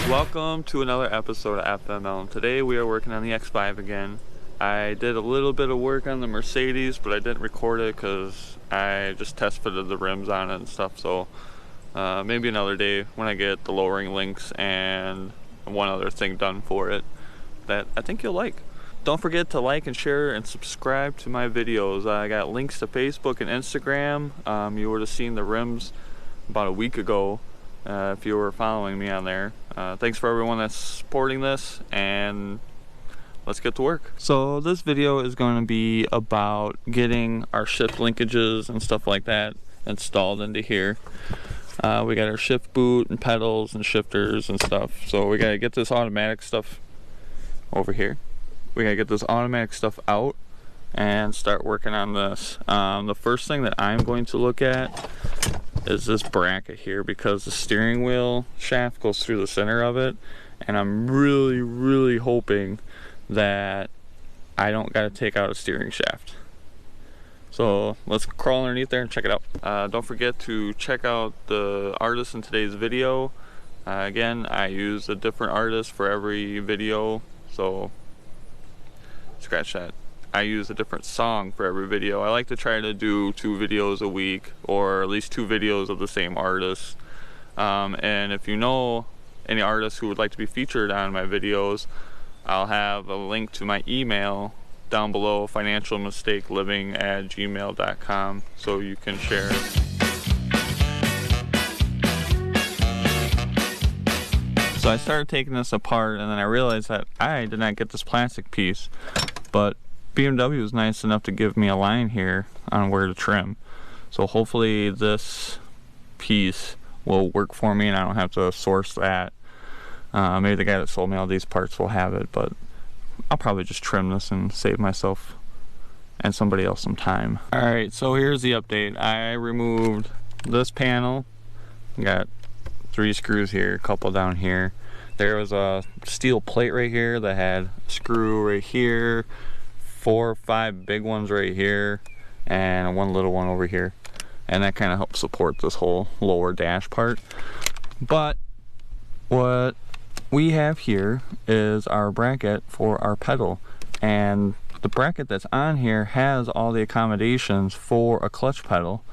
Welcome to another episode of FML, and today we are working on the X5 again. I did a little bit of work on the Mercedes, but I didn't record it because I just test fitted the rims on it and stuff, so maybe another day when I get the lowering links and one other thing done for it that I think you'll like. Don't forget to like and share and subscribe to my videos. I got links to Facebook and Instagram. You would have seen the rims about a week ago if you were following me on there. Thanks for everyone that's supporting this, and let's get to work. So this video is going to be about getting our shift linkages and stuff like that installed into here. We got our shift boot and pedals and shifters and stuff, so we got to get this automatic stuff over here. We got to get this automatic stuff out and start working on this. The first thing that I'm going to look at is this bracket here, because the steering wheel shaft goes through the center of it, and I'm really hoping that I don't got to take out a steering shaft. So let's crawl underneath there and check it out. Don't forget to check out the artist in today's video. Again, I use a different artist for every video, so scratch that. I use a different song for every video. I like to try to do 2 videos a week, or at least 2 videos of the same artist. And if you know any artists who would like to be featured on my videos, I'll have a link to my email down below, financialmistakeliving@gmail.com, so you can share. So I started taking this apart, and then I realized that I did not get this plastic piece, but BMW was nice enough to give me a line here on where to trim. So hopefully this piece will work for me and I don't have to source that. Maybe the guy that sold me all these parts will have it, but I'll probably just trim this and save myself and somebody else some time. Alright, so here's the update. I removed this panel. Got 3 screws here, a couple down here. There was a steel plate right here that had a screw right here, 4 or 5 big ones right here, and 1 little one over here, and that kind of helps support this whole lower dash part. But what we have here is our bracket for our pedal, and the bracket that's on here has all the accommodations for a clutch pedal,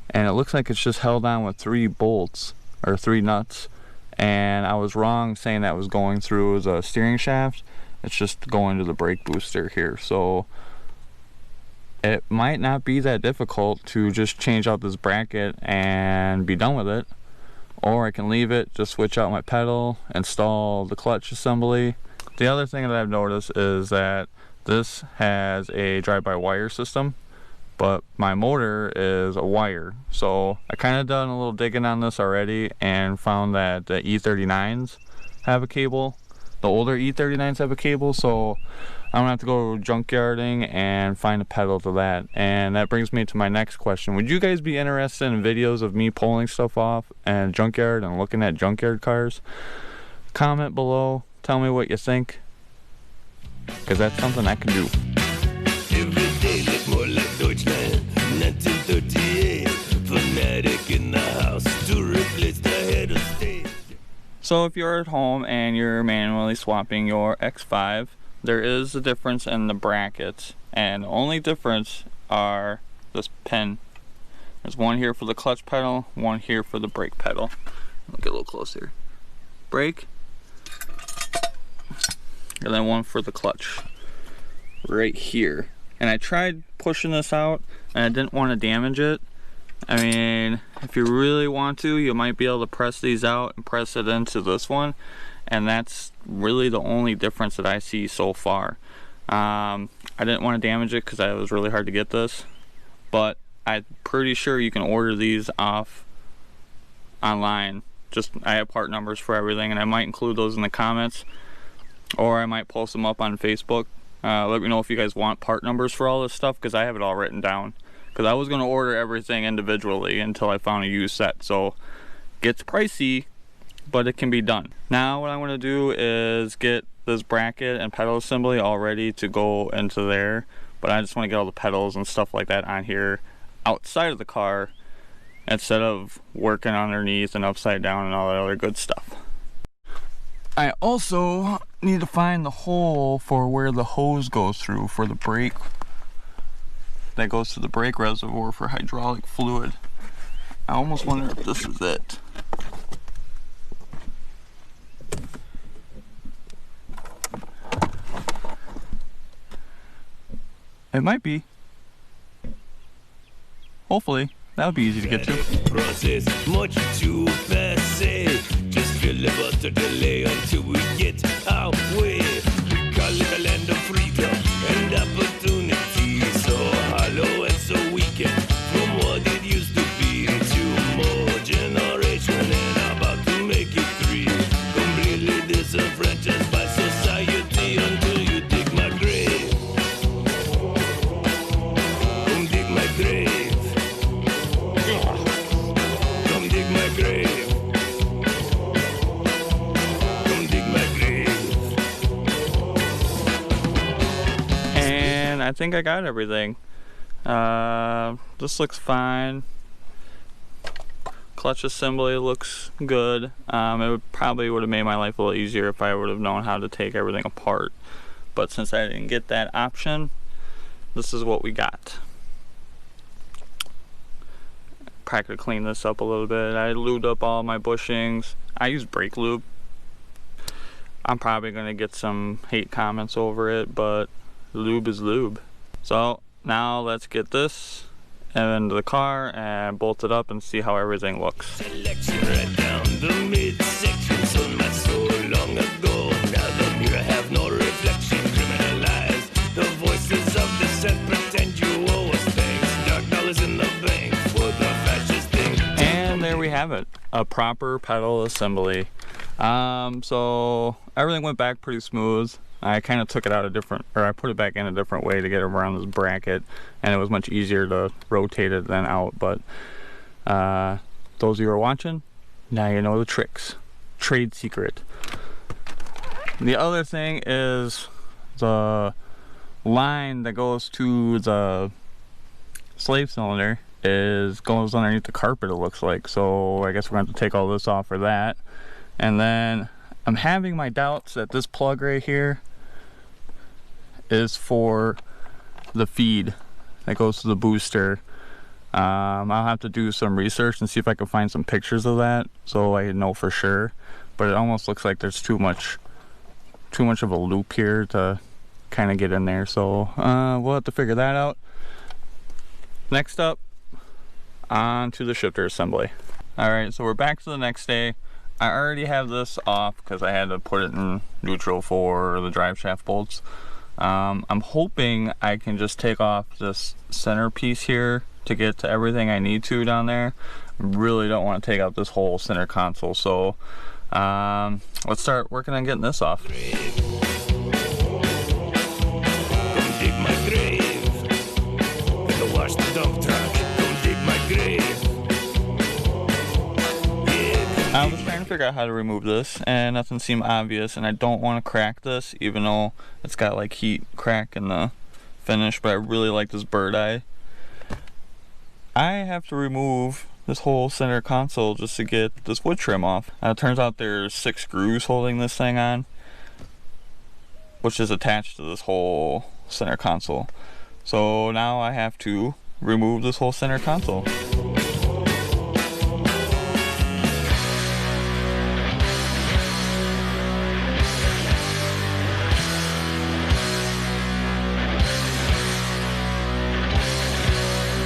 and it looks like it's just held on with 3 bolts or 3 nuts, and I was wrong saying that was going through the steering shaft. It's just going to the brake booster here, so it might not be that difficult to just change out this bracket and be done with it. Or I can leave it, just switch out my pedal, install the clutch assembly. The other thing that I've noticed is that this has a drive-by-wire system, but my motor is a wire. So I kind of done a little digging on this already and found that the E39s have a cable. The older E39s have a cable, so I'm gonna have to go junkyarding and find a pedal to that. And that brings me to my next question. Would you guys be interested in videos of me pulling stuff off and junkyard and looking at junkyard cars? Comment below, tell me what you think, because that's something I can do. Every day look more like Deutschland, 1938, fanatic in the house to replace the head of state. So if you're at home and you're manually swapping your X5, there is a difference in the brackets, and the only difference are this pin. There's one here for the clutch pedal, one here for the brake pedal. I'll get a little closer. Brake, and then one for the clutch right here. And I tried pushing this out and I didn't want to damage it. I mean, if you really want to, you might be able to press these out and press it into this one, and that's really the only difference that I see so far. I didn't want to damage it because it was really hard to get this, but I'm pretty sure you can order these off online. I have part numbers for everything, and I might include those in the comments, or I might post them up on Facebook. Let me know if you guys want part numbers for all this stuff, because I have it all written down. Because I was going to order everything individually until I found a used set. So it gets pricey, but it can be done. Now what I want to do is get this bracket and pedal assembly all ready to go into there. But I just want to get all the pedals and stuff like that on here outside of the car, instead of working underneath and upside down and all that other good stuff. I also need to find the hole for where the hose goes through for the brake. That goes to the brake reservoir for hydraulic fluid. I almost wonder if this is it. It might be. Hopefully. That would be easy to get to. Process much too fast. Just feel about to delay until we get our way. We call it a land of freedom and opportunity. So hollow and so weakened from what it used to be. Two more generation and about to make it three. Completely disenfranchised by society until you dig my grave. Come dig my grave. Come dig my grave. Come dig my grave. And I think I got everything. This looks fine. Clutch assembly looks good. It probably would have made my life a little easier if I would have known how to take everything apart. But since I didn't get that option, this is what we got. Probably could clean this up a little bit. I lubed up all my bushings. I use brake lube. I'm probably going to get some hate comments over it, but lube is lube. So now let's get this into the car and bolt it up and see how everything looks. Selection right down the midsection. Sold my soul long ago. Now the mirror have no reflection. Criminalize the voices of dissent. Pretend you owe us things. Dark dollars in the bank for the fascist thing. And there we have it, a proper pedal assembly. So everything went back pretty smooth. I kind of took it out I put it back in a different way to get around this bracket, and it was much easier to rotate it than out. But those of you who are watching, now you know the tricks. Trade secret. The other thing is the line that goes to the slave cylinder goes underneath the carpet, it looks like. So I guess we're going to have to take all this off for that. And then I'm having my doubts that this plug right here is for the feed that goes to the booster. I'll have to do some research and see if I can find some pictures of that so I know for sure. But it almost looks like there's too much of a loop here to kind of get in there. So we'll have to figure that out. Next up, on to the shifter assembly. Alright, so we're back to the next day. I already have this off because I had to put it in neutral for the drive shaft bolts. I'm hoping I can just take off this center piece here to get to everything I need to down there. I really don't want to take out this whole center console, so let's start working on getting this off. Come dig my grave. Gotta wash the dump truck. Come dig my grave. I was trying to figure out how to remove this and nothing seemed obvious, and I don't want to crack this even though it's got like heat crack in the finish, but I really like this bird eye. I have to remove this whole center console just to get this wood trim off. It turns out there's 6 screws holding this thing on, which is attached to this whole center console. So now I have to remove this whole center console.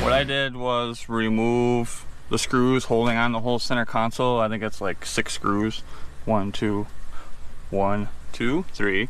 What I did was remove the screws holding on the whole center console. I think it's like 6 screws. 1, 2, 1, 2, 3.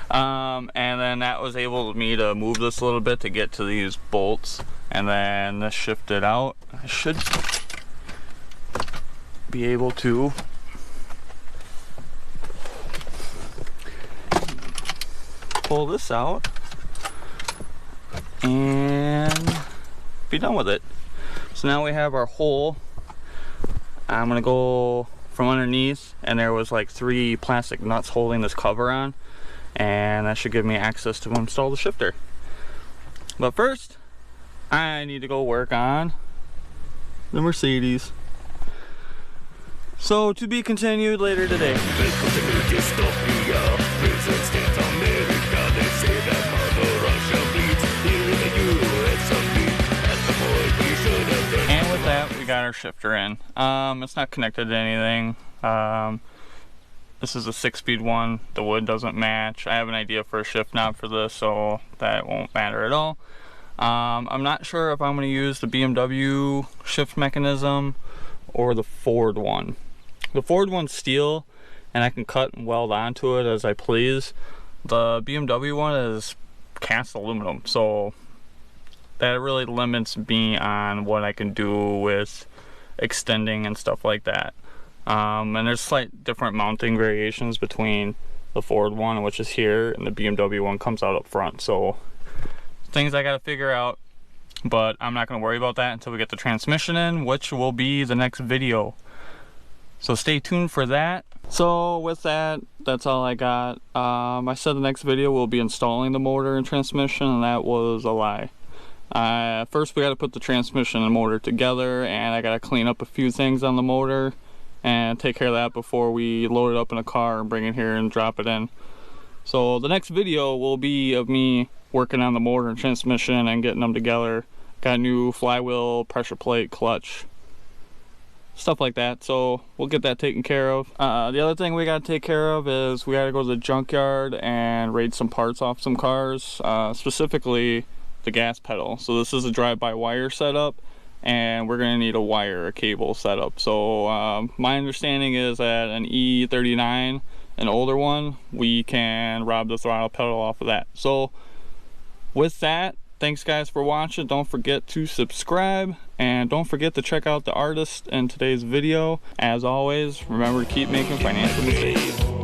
And then that was able me to move this a little bit to get to these bolts, and then this shifted out. I should be able to pull this out and be done with it. So now we have our hole. I'm gonna go from underneath, and there was like 3 plastic nuts holding this cover on, and that should give me access to install the shifter. But first, I need to go work on the Mercedes. So to be continued later today. Welcome to new dystopia. Prison state America. They say that Mother Russia bleeds. Here in the US of beat. At the point we should have been. And with that, we got our shifter in. It's not connected to anything. This is a 6-speed one. The wood doesn't match. I have an idea for a shift knob for this, so that won't matter at all. I'm not sure if I'm going to use the BMW shift mechanism or the Ford one. The Ford one's steel, and I can cut and weld onto it as I please. The BMW one is cast aluminum, so that really limits me on what I can do with extending and stuff like that. And there's slight different mounting variations between the Ford one, which is here, and the BMW one comes out up front. So things I gotta figure out, but I'm not gonna worry about that until we get the transmission in, which will be the next video. So stay tuned for that. So with that, that's all I got. I said the next video will be installing the motor and transmission, and that was a lie. First we got to put the transmission and motor together, and I got to clean up a few things on the motor and take care of that before we load it up in a car and bring it here and drop it in. So the next video will be of me working on the motor and transmission and getting them together. Got a new flywheel, pressure plate, clutch, stuff like that. So we'll get that taken care of. The other thing we got to take care of is we got to go to the junkyard and raid some parts off some cars, specifically the gas pedal. So this is a drive-by-wire setup, and we're going to need a cable setup. So my understanding is that an E39, an older one, we can rob the throttle pedal off of that. So with that, thanks guys for watching. Don't forget to subscribe, and don't forget to check out the artist in today's video. As always, remember to keep making financial mistakes.